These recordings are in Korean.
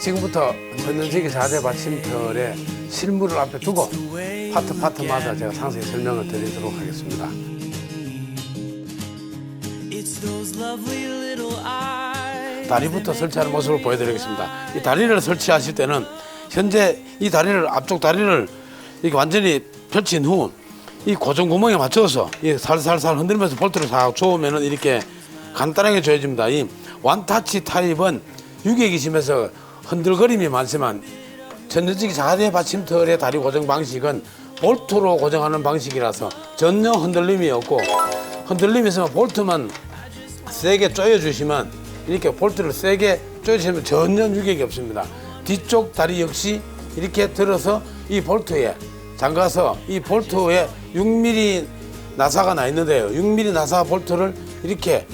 지금부터 전년지기 4대 받침틀에 실물을 앞에 두고 파트마다 제가 상세히 설명을 드리도록 하겠습니다. 다리부터 설치하는 모습을 보여드리겠습니다. 이 다리를 설치하실 때는 현재 이 다리를 앞쪽 다리를 이렇게 완전히 펼친 후 이 고정 구멍에 맞춰서 이 살살살 흔들면서 볼트를 싹 조으면은 이렇게 간단하게 조여집니다. 이 원타치 타입은 유격이 심해서 흔들거림이 많지만 전년지기 4대 받침틀의 다리 고정 방식은 볼트로 고정하는 방식이라서 전혀 흔들림이 없고, 흔들림이 있으면 볼트만 세게 조여주시면 이렇게 볼트를 세게 조여주시면 전혀 유격이 없습니다. 뒤쪽 다리 역시 이렇게 들어서 이 볼트에 잠가서 이 볼트에 6mm 나사가 나 있는데요. 6mm 나사 볼트를 이렇게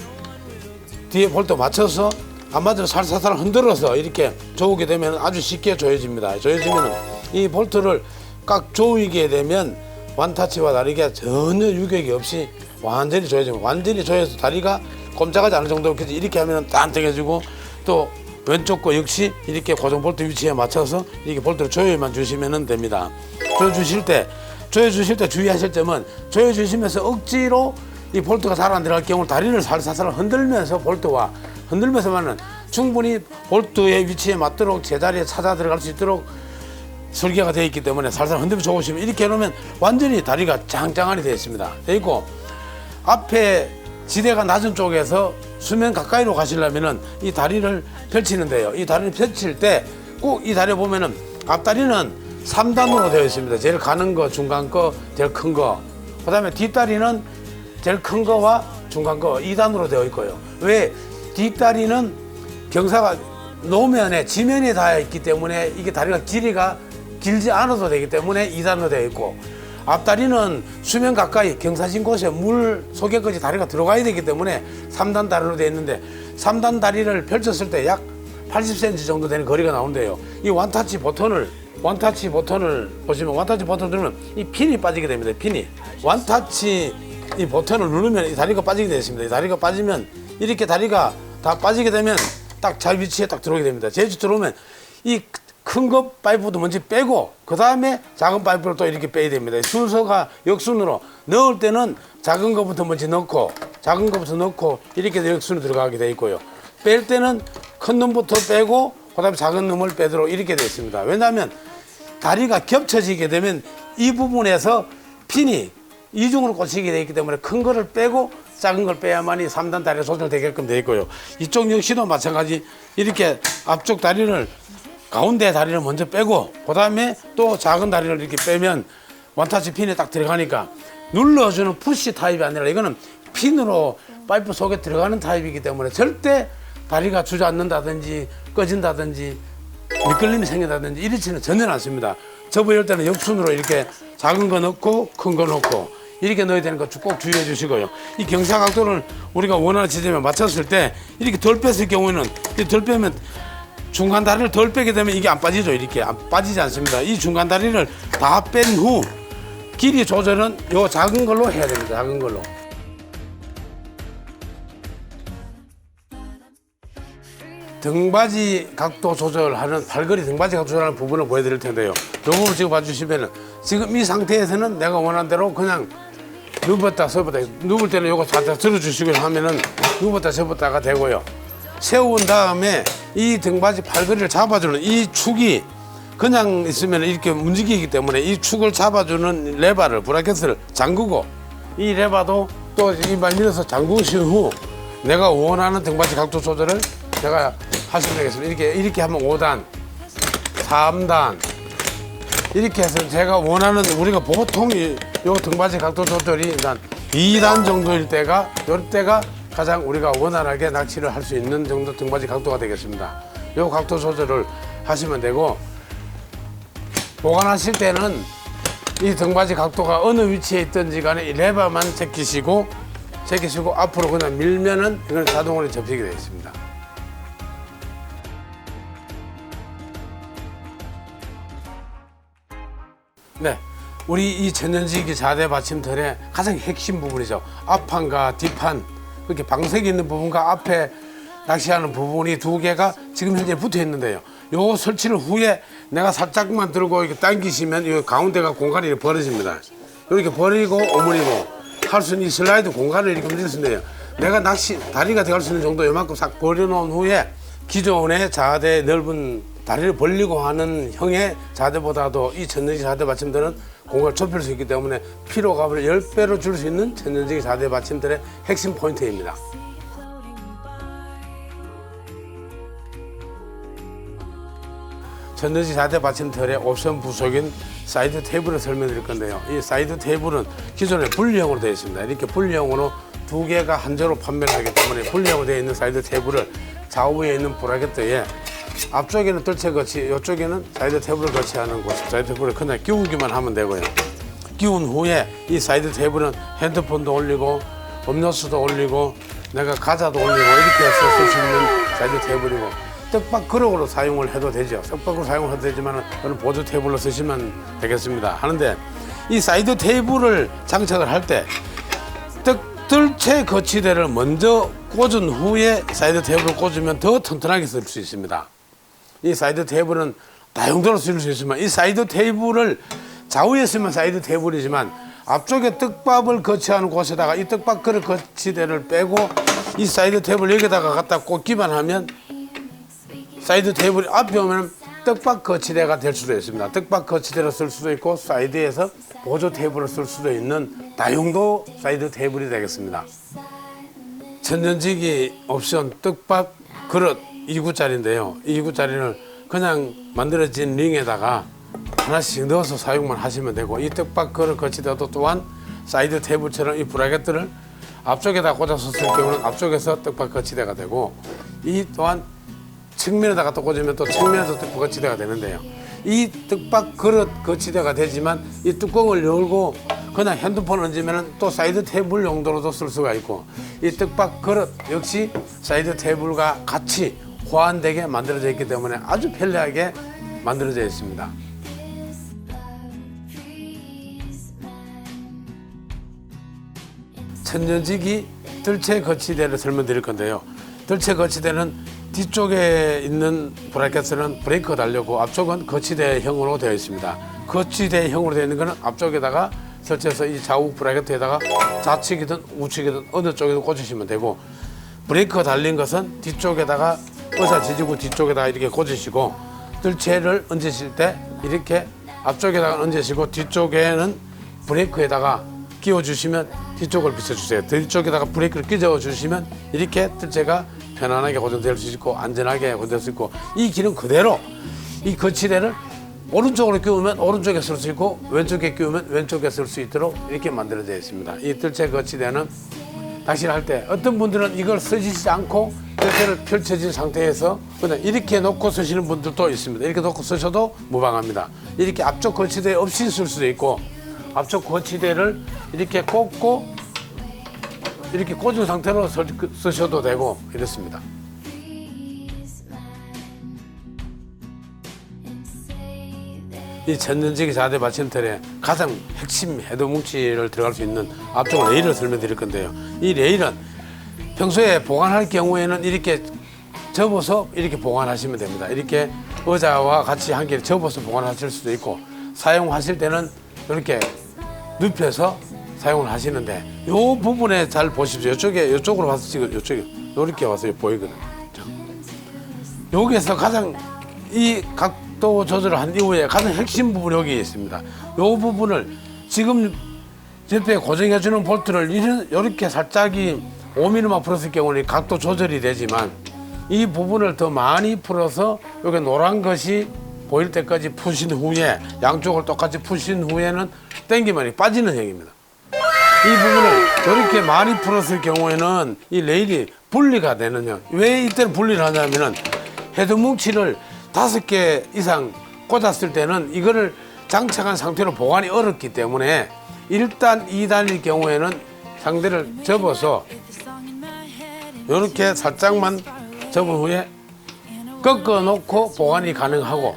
뒤에 볼트 맞춰서 한마디로 살살살 흔들어서 이렇게 조이게 되면 아주 쉽게 조여집니다. 조여지면 이 볼트를 꽉 조이게 되면 원타치와 다르게 전혀 유격이 없이 완전히 조여집니다. 완전히 조여서 다리가 꼼짝하지 않을 정도로 이렇게 하면 단단해지고, 또 왼쪽 거 역시 이렇게 고정 볼트 위치에 맞춰서 이렇게 볼트를 조여만 주시면 됩니다. 조여주실 때 주의하실 점은, 조여주시면서 억지로 이 볼트가 잘 안 들어갈 경우 다리를 살살살 흔들면서 볼트와 흔들면서만은 충분히 볼트의 위치에 맞도록 제자리에 찾아 들어갈 수 있도록 설계가 되어 있기 때문에 살살 흔들면서 조으시면 이렇게 해놓으면 완전히 다리가 짱짱하게 되어 있습니다. 되어 있고, 앞에 지대가 낮은 쪽에서 수면 가까이로 가시려면은 이 다리를 펼치는데요. 이 다리를 펼칠 때 꼭 이 다리 보면은 앞다리는 3단으로 되어 있습니다. 제일 가는 거, 중간 거, 제일 큰 거. 그 다음에 뒷다리는 제일 큰 거와 중간 거 2단으로 되어 있고요. 왜? 뒷다리는 경사가 노면에, 지면에 닿아 있기 때문에 이게 다리가 길이가 길지 않아도 되기 때문에 2단으로 되어 있고, 앞다리는 수면 가까이 경사진 곳에 물 속에까지 다리가 들어가야 되기 때문에 3단 다리로 되어 있는데, 3단 다리를 펼쳤을 때 약 80cm 정도 되는 거리가 나오는데요. 이 원타치 버튼을 보시면, 원타치 버튼을 누르면 이 핀이 빠지게 됩니다. 핀이. 원타치 이 버튼을 누르면 이 다리가 빠지게 되어 있습니다. 이 다리가 빠지면 이렇게 다리가 다 빠지게 되면 딱 잘 위치에 딱 들어오게 됩니다. 제주 들어오면 이 큰 거 파이프도 먼저 빼고 그 다음에 작은 파이프를 또 이렇게 빼야 됩니다. 순서가 역순으로, 넣을 때는 작은 거부터 먼저 넣고 이렇게 역순으로 들어가게 되어 있고요. 뺄 때는 큰 놈부터 빼고 그 다음에 작은 놈을 빼도록 이렇게 되어 있습니다. 왜냐하면 다리가 겹쳐지게 되면 이 부분에서 핀이 이중으로 꽂히게 되어 있기 때문에 큰 거를 빼고 작은 걸 빼야만이 3단 다리가 조절되게끔 되어 있고요. 이쪽 역시도 마찬가지, 이렇게 앞쪽 다리를, 가운데 다리를 먼저 빼고 그 다음에 또 작은 다리를 이렇게 빼면 원타치 핀에 딱 들어가니까, 눌러주는 푸시 타입이 아니라 이거는 핀으로 파이프 속에 들어가는 타입이기 때문에 절대 다리가 주저앉는다든지 꺼진다든지 미끌림이 생긴다든지 이렇지는 전혀 않습니다. 접어열 때는 역순으로 이렇게 작은 거 넣고 큰 거 넣고 이렇게 넣어야 되는 거 꼭 주의해 주시고요. 이 경사 각도를 우리가 원하는 지점에 맞췄을 때 이렇게 덜 뺐을 경우에는, 덜 빼면 중간 다리를 덜 빼게 되면 이게 안 빠지죠. 이렇게 안 빠지지 않습니다. 이 중간 다리를 다 뺀 후 길이 조절은 요 작은 걸로 해야 됩니다. 작은 걸로. 등받이 각도 조절하는, 발걸이 등받이 각도 조절하는 부분을 보여드릴 텐데요. 이 부분 지금 봐주시면, 지금 이 상태에서는 내가 원하는 대로 그냥 누웠다 서봤다, 누울 때는 요거 살짝 들어주시고 하면은 누웠다 서봤다가 되고요. 세운 다음에 이 등받이 발걸이를 잡아주는 이 축이 그냥 있으면 이렇게 움직이기 때문에 이 축을 잡아주는 레바를, 브라켓을 잠그고, 이 레바도 또 이발 밀어서 잠그신 후 내가 원하는 등받이 각도 조절을 제가 하시면 되겠습니다. 이렇게 하면 5단, 3단 이렇게 해서 제가 원하는, 우리가 보통 요 등받이 각도 조절이 난 2단 정도일 때가, 이때가 가장 우리가 원활하게 낚시를 할 수 있는 정도 등받이 각도가 되겠습니다. 요 각도 조절을 하시면 되고, 보관하실 때는 이 등받이 각도가 어느 위치에 있든지 간에 이 레버만 제끼시고 앞으로 그냥 밀면은 이건 자동으로 접히게 되어 있습니다. 네, 우리 이 전년지기 4대 받침틀의 가장 핵심 부분이죠. 앞판과 뒷판, 그렇게 방석이 있는 부분과 앞에 낚시하는 부분이 두 개가 지금 현재 붙어 있는데요. 요 설치를 후에 내가 살짝만 들고 이렇게 당기시면 이 가운데가 공간이 이렇게 벌어집니다. 이렇게 벌리고 오므리고 할 수 있는 이 슬라이드 공간을 이렇게 만들 수 있는데요. 내가 낚시 다리가 들어갈 수 있는 정도 요만큼 싹 벌려놓은 후에 기존의 자대 넓은 다리를 벌리고 하는 형의 자대보다도 이 천연지 자대 받침대는 공간을 좁힐 수 있기 때문에 피로감을 10배로 줄 수 있는 천연지 자대 받침대의 핵심 포인트입니다. 천연지 자대 받침대의 옵션 부속인 사이드 테이블을 설명드릴 건데요. 이 사이드 테이블은 기존에 분리형으로 되어 있습니다. 이렇게 분리형으로 두 개가 한 조로 판매를 하기 때문에 분리형으로 되어 있는 사이드 테이블을 좌우에 있는 브라켓에 앞쪽에는 뜰채 거치, 이쪽에는 사이드 테이블을 거치하는 곳, 사이드 테이블을 그냥 끼우기만 하면 되고요. 끼운 후에 이 사이드 테이블은 핸드폰도 올리고 음료수도 올리고 내가 과자도 올리고 이렇게 해서 쓸 수 있는 사이드 테이블이고, 떡밥 그릇으로 사용을 해도 되죠. 떡밥으로 사용을 해도 되지만 저는 보조 테이블로 쓰시면 되겠습니다. 하는데 이 사이드 테이블을 장착을 할 때 뜰채 거치대를 먼저 꽂은 후에 사이드 테이블을 꽂으면 더 튼튼하게 쓸 수 있습니다. 이 사이드 테이블은 다용도로 쓸 수 있지만 이 사이드 테이블을 좌우에 쓰면 사이드 테이블이지만 앞쪽에 떡밥을 거치하는 곳에다가 이 떡밥 그릇 거치대를 빼고 이 사이드 테이블 여기다가 갖다 꽂기만 하면 사이드 테이블이 앞에 오면 떡밥 거치대가 될 수도 있습니다. 떡밥 거치대로 쓸 수도 있고 사이드에서 보조 테이블을 쓸 수도 있는 다용도 사이드 테이블이 되겠습니다. 천연지기 옵션 떡밥 그릇 2구짜리인데요. 이 2구짜리를 그냥 만들어진 링에다가 하나씩 넣어서 사용만 하시면 되고, 이 떡밥 그릇 거치대도 또한 사이드 테이블처럼 이 브라켓들을 앞쪽에다 꽂아서 쓸 경우는 앞쪽에서 떡밥 거치대가 되고, 이 또한 측면에다가 또 꽂으면 또 측면에서 떡밥 거치대가 되는데요. 이 떡밥 그릇 거치대가 되지만 이 뚜껑을 열고 그냥 핸드폰 얹으면 또 사이드 테이블 용도로도 쓸 수가 있고, 이 떡밥 그릇 역시 사이드 테이블과 같이 호환되게 만들어져 있기 때문에 아주 편리하게 만들어져 있습니다. 천연지기 뜰채 거치대를 설명드릴 건데요. 뜰채 거치대는 뒤쪽에 있는 브라켓은 브레이크가 달렸고 앞쪽은 거치대형으로 되어 있습니다. 거치대형으로 되어 있는 것은 앞쪽에다가 설치해서 이 좌우 브라켓에다가 좌측이든 우측이든 어느 쪽에도 꽂으시면 되고, 브레이크가 달린 것은 뒤쪽에다가 의자 지지고 뒤쪽에다가 이렇게 꽂으시고, 뜰채를 얹으실 때 이렇게 앞쪽에다가 얹으시고 뒤쪽에는 브레이크에다가 끼워주시면 뒤쪽을 비춰주세요. 뒤쪽에다가 브레이크를 끼워 주시면 이렇게 뜰채가 편안하게 고정될 수 있고 안전하게 고정될 수 있고, 이 기능 그대로 이 거치대를 오른쪽으로 끼우면 오른쪽에 쓸 수 있고 왼쪽에 끼우면 왼쪽에 쓸 수 있도록 이렇게 만들어져 있습니다. 이 뜰채 거치대는 낚시를 할 때 어떤 분들은 이걸 쓰시지 않고 뜰채를 펼쳐진 상태에서 그냥 이렇게 놓고 쓰시는 분들도 있습니다. 이렇게 놓고 쓰셔도 무방합니다. 이렇게 앞쪽 거치대 없이 쓸 수도 있고, 앞쪽 거치대를 이렇게 꽂고 이렇게 꽂은 상태로 쓰셔도 되고 이렇습니다. 이 천연지기 자대 받침틀의 가장 핵심 헤드 뭉치를 들어갈 수 있는 앞쪽 레일을 설명드릴 건데요. 이 레일은 평소에 보관할 경우에는 이렇게 접어서 이렇게 보관하시면 됩니다. 이렇게 의자와 같이 한 개를 접어서 보관하실 수도 있고, 사용하실 때는 이렇게 눕혀서 사용을 하시는데, 이 부분에 잘 보십시오. 이쪽으로 와서 지금 이쪽에 이렇게 와서 보이거든요. 여기에서 가장 이 각도 조절을 한 이후에 가장 핵심 부분이 여기 있습니다. 이 부분을 지금 옆에 고정해주는 볼트를 이렇게 살짝이 5mm만 풀었을 경우는 각도 조절이 되지만, 이 부분을 더 많이 풀어서 여기 노란 것이 보일 때까지 푸신 후에 양쪽을 똑같이 푸신 후에는 당기면 빠지는 형입니다. 이 부분을 이렇게 많이 풀었을 경우에는 이 레일이 분리가 되는 형. 왜 이때는 분리를 하냐면은 헤드 뭉치를 5개 이상 꽂았을 때는 이거를 장착한 상태로 보관이 어렵기 때문에 1단, 2단일 경우에는 상대를 접어서 이렇게 살짝만 접은 후에 꺾어 놓고 보관이 가능하고,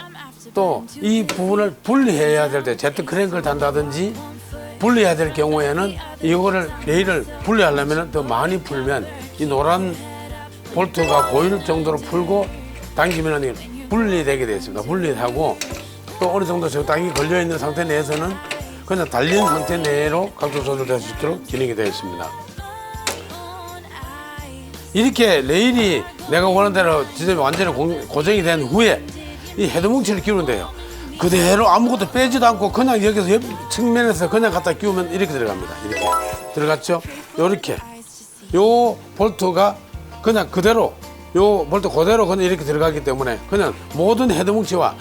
또 이 부분을 분리해야 될 때 제트 크랭크를 단다든지 분리해야 될 경우에는 이거를 레일을 분리하려면 더 많이 풀면 이 노란 볼트가 보일 정도로 풀고 당기면 분리되게 되어 있습니다. 분리하고 또 어느 정도 적당히 걸려 있는 상태 내에서는 그냥 달린 상태 내로 각도 조절될 수 있도록 기능이 되어 있습니다. 이렇게 레일이 내가 원하는 대로 지점이 완전히 고정이 된 후에 이 헤드 뭉치를 끼우면 돼요. 그대로 아무것도 빼지도 않고 그냥 여기서 옆 측면에서 그냥 갖다 끼우면 이렇게 들어갑니다. 이렇게 들어갔죠? 요렇게 요 볼트가 그냥 그대로 요 볼트 그대로 그냥 이렇게 들어가기 때문에 그냥 모든 헤드 뭉치와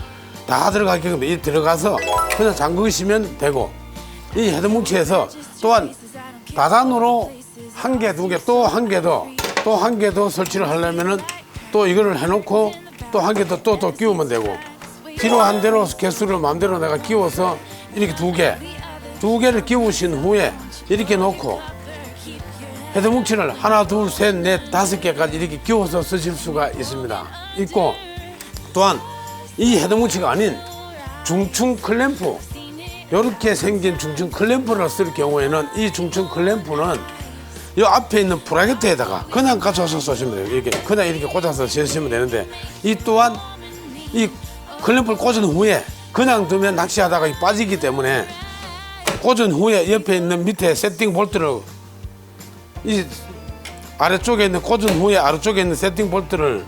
다 들어가게끔 이 들어가서 그냥 잠그시면 되고, 이 헤드 뭉치에서 또한 다단으로 한 개, 두 개, 또 한 개 더 설치를 하려면은 또 이거를 해놓고 또 한 개 더 또 끼우면 되고, 필요한 대로 개수를 마음대로 내가 끼워서 이렇게 두 개를 끼우신 후에 이렇게 놓고 헤드 뭉치를 하나, 둘, 셋, 넷, 다섯 개까지 이렇게 끼워서 쓰실 수가 있고, 또한 이 헤드 뭉치가 아닌 중층 클램프, 이렇게 생긴 중층 클램프를 쓸 경우에는 이 중층 클램프는 이 앞에 있는 브라켓에다가 그냥 가져와서 쏘시면 돼요. 이렇게 그냥 이렇게 꽂아서 쓰시면 되는데, 이 또한 이 클램프를 꽂은 후에 그냥 두면 낚시하다가 빠지기 때문에 꽂은 후에 옆에 있는 밑에 세팅 볼트를 이 아래쪽에 있는 꽂은 후에 아래쪽에 있는 세팅 볼트를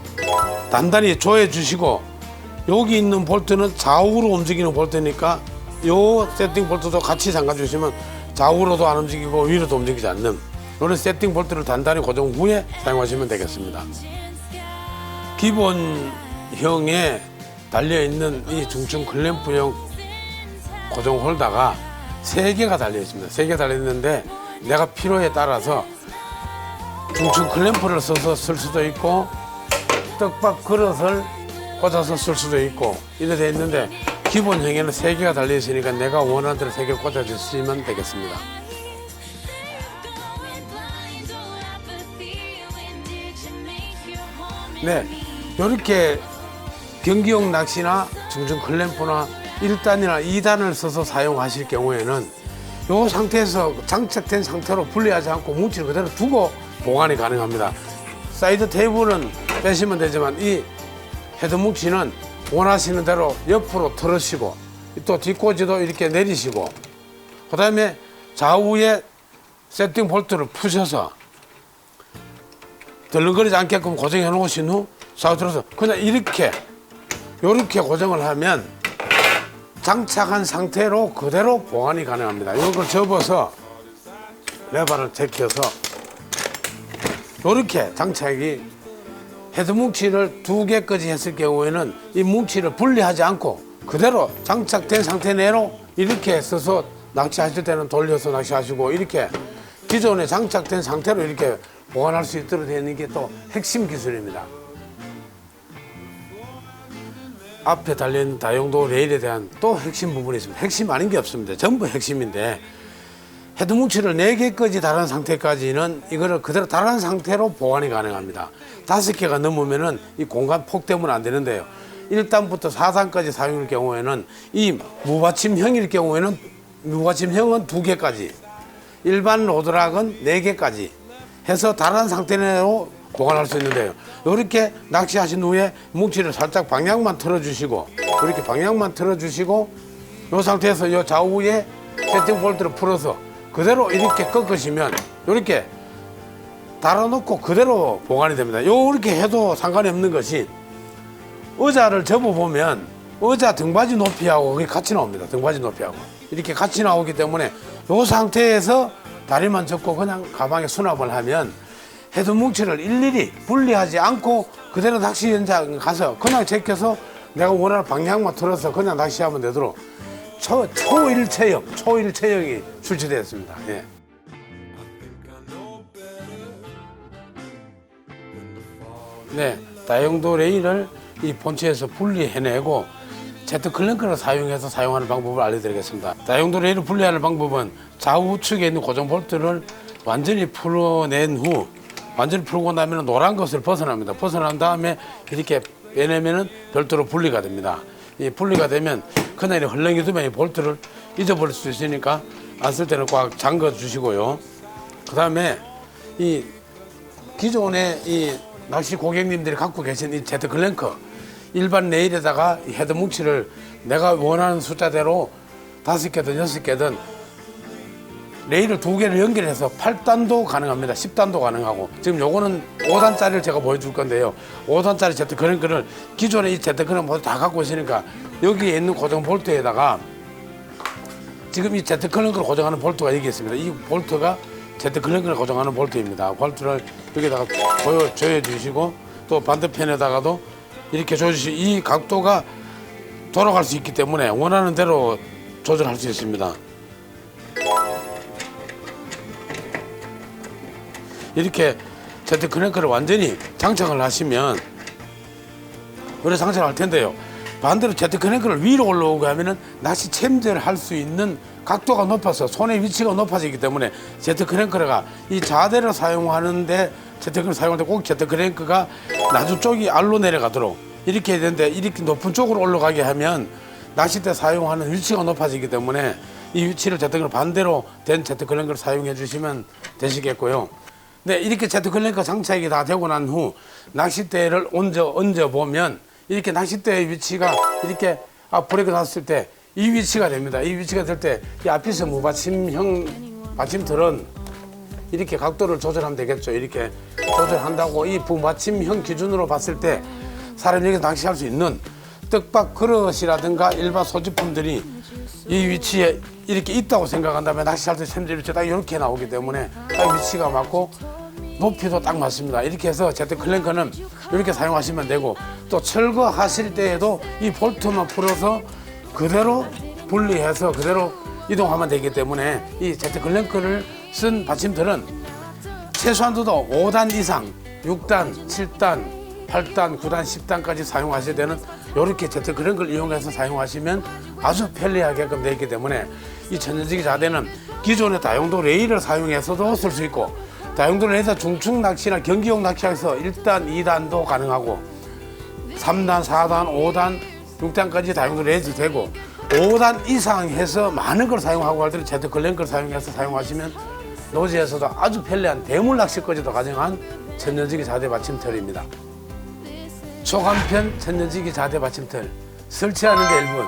단단히 조여 주시고, 여기 있는 볼트는 좌우로 움직이는 볼트니까 요 세팅 볼트도 같이 잠가 주시면 좌우로도 안 움직이고 위로도 움직이지 않는 이런 세팅 볼트를 단단히 고정 후에 사용하시면 되겠습니다. 기본형에 달려있는 이 중층 클램프형 고정 홀더가 3개가 달려 있습니다. 3개 달려 있는데 내가 필요에 따라서 중층 클램프를 써서 쓸 수도 있고 떡밥 그릇을 꽂아서 쓸 수도 있고 이래 돼 있는데, 기본형에는 3개가 달려 있으니까 내가 원하는 대로 3개를 꽂아 주시면 되겠습니다. 네, 이렇게 경기용 낚시나 중층 클램프나 1단이나 2단을 써서 사용하실 경우에는 이 상태에서 장착된 상태로 분리하지 않고 뭉치를 그대로 두고 보관이 가능합니다. 사이드 테이블은 빼시면 되지만 이 헤드 뭉치는 원하시는 대로 옆으로 틀으시고 또 뒷꽂이도 이렇게 내리시고, 그 다음에 좌우에 세팅 볼트를 푸셔서 덜렁거리지 않게끔 고정해 놓으신 후 좌우 틀어서 그냥 이렇게 고정을 하면 장착한 상태로 그대로 보관이 가능합니다. 이걸 접어서 레버를 제껴서 이렇게 장착이, 헤드 뭉치를 2개까지 했을 경우에는 이 뭉치를 분리하지 않고 그대로 장착된 상태 내로 이렇게 써서 낚시하실 때는 돌려서 낚시하시고, 이렇게 기존에 장착된 상태로 이렇게 보관할 수 있도록 되어 있는 게 또 핵심 기술입니다. 앞에 달려있는 다용도 레일에 대한 또 핵심 부분이 있습니다. 핵심 아닌 게 없습니다. 전부 핵심인데, 헤드 뭉치를 4개까지 달은 상태까지는 이거를 그대로 달은 상태로 보관이 가능합니다. 5개가 넘으면은 이 공간 폭 때문에 안 되는데요. 1단부터 4단까지 사용할 경우에는 이 무받침형일 경우에는 무받침형은 2개까지, 일반 로드락은 4개까지 해서 달은 상태로 보관할 수 있는데요. 이렇게 낚시하신 후에 뭉치를 살짝 방향만 틀어주시고, 이렇게 방향만 틀어주시고, 이 상태에서 이 좌우에 세팅 볼트를 풀어서 그대로 이렇게 꺾으시면 이렇게 달아놓고 그대로 보관이 됩니다. 이렇게 해도 상관이 없는 것이, 의자를 접어보면 의자 등받이 높이하고 그게 같이 나옵니다. 등받이 높이하고 이렇게 같이 나오기 때문에 이 상태에서 다리만 접고 그냥 가방에 수납을 하면 헤드 뭉치를 일일이 분리하지 않고 그대로 낚시 현장 가서 그냥 제껴서 내가 원하는 방향만 틀어서 그냥 낚시하면 되도록 초일체형이 출시되었습니다. 예. 네, 다용도 레일을 이 본체에서 분리해내고 제트클랭크를 사용해서 사용하는 방법을 알려드리겠습니다. 다용도 레일을 분리하는 방법은 좌우측에 있는 고정 볼트를 완전히 풀어낸 후, 완전히 풀고 나면 노란 것을 벗어납니다. 벗어난 다음에 이렇게 빼내면 별도로 분리가 됩니다. 이 분리가 되면 그날 헐렁이 두면 이 볼트를 잊어버릴 수 있으니까 안 쓸 때는 꽉 잠궈 주시고요. 그 다음에 이 기존에 이 낚시 고객님들이 갖고 계신 이 제트클랭크, 일반 레일에다가 헤드 뭉치를 내가 원하는 숫자대로 5개든 6개든 레일을 2개를 연결해서 8단도 가능합니다. 10단도 가능하고 지금 요거는 5단짜리를 제가 보여줄 건데요. 5단짜리 제트 크랭크를 기존에 이 제트 크랭크 모두 다 갖고 있으니까 여기에 있는 고정 볼트에다가 지금 이 제트 클랭크를 고정하는 볼트가 여기 있습니다. 이 볼트가 제트 클랭크를 고정하는 볼트입니다. 볼트를 여기다가 조여주시고 또 반대편에다가도 이렇게 조여주시고 이 각도가 돌아갈 수 있기 때문에 원하는 대로 조절할 수 있습니다. 이렇게 제트 클랭크를 완전히 장착을 하시면 오래 장착을 할 텐데요. 반대로 제트 클랭크를 위로 올라오게 하면은 낚시 챔질을 할 수 있는 각도가 높아서 손의 위치가 높아지기 때문에 제트 클랭크가 이 자대를 사용하는데 제트 클랭크를 사용할 때 꼭 제트 클랭크가 나주 쪽이 알로 내려가도록 이렇게 해야 되는데 이렇게 높은 쪽으로 올라가게 하면 낚싯대 사용하는 위치가 높아지기 때문에 이 위치를 제트 클랭크 반대로 된 제트 클랭크를 사용해 주시면 되시겠고요. 네, 이렇게 제트 클랭크 장착이 다 되고 난 후 낚싯대를 얹어 보면 이렇게 낚싯대의 위치가 이렇게 브레이크 놨을 때 이 위치가 됩니다. 이 위치가 될 때 이 앞에서 무받침형 받침틀은 이렇게 각도를 조절하면 되겠죠. 이렇게 조절한다고 이 무받침형 기준으로 봤을 때 사람이 여기서 낚시할 수 있는 떡밥 그릇이라든가 일반 소지품들이 이 위치에 이렇게 있다고 생각한다면 낚시할 때 샘질 위치 딱 이렇게 나오기 때문에 딱 위치가 맞고 높이도 딱 맞습니다. 이렇게 해서 제트 클랭크는 이렇게 사용하시면 되고 또 철거하실 때에도 이 볼트만 풀어서 그대로 분리해서 그대로 이동하면 되기 때문에 이 제트 클랭크를 쓴 받침틀은 최소한도도 5단 이상 6단, 7단, 8단, 9단, 10단까지 사용하셔야 되는 이렇게 제트 클랭크를 이용해서 사용하시면 아주 편리하게끔 되어 있기 때문에 이 천연지기 자대는 기존의 다용도 레일을 사용해서도 쓸 수 있고 다용도 레일에서 중축 낚시나 경기용 낚시에서 1단, 2단도 가능하고 3단, 4단, 5단, 6단까지 다용도 레일이 되고 5단 이상 해서 많은 걸 사용하고 할 때는 제트 클랭크를 사용해서 사용하시면 노지에서도 아주 편리한 대물 낚시까지도 가능한 천연지기 자대 받침틀입니다. 초간편 천연지기 자대 받침틀 설치하는데 1분,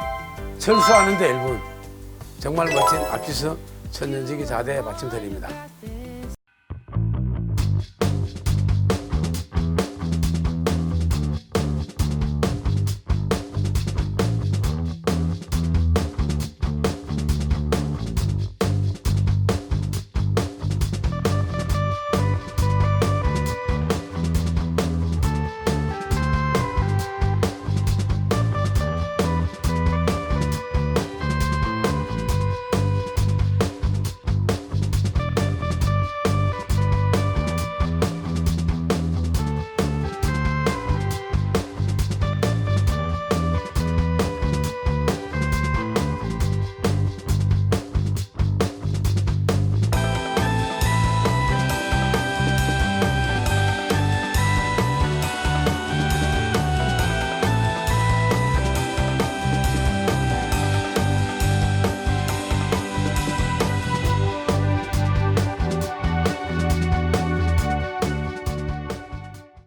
철수하는데 1분 정말 멋진 아피스 천연지기 자대 받침틀입니다.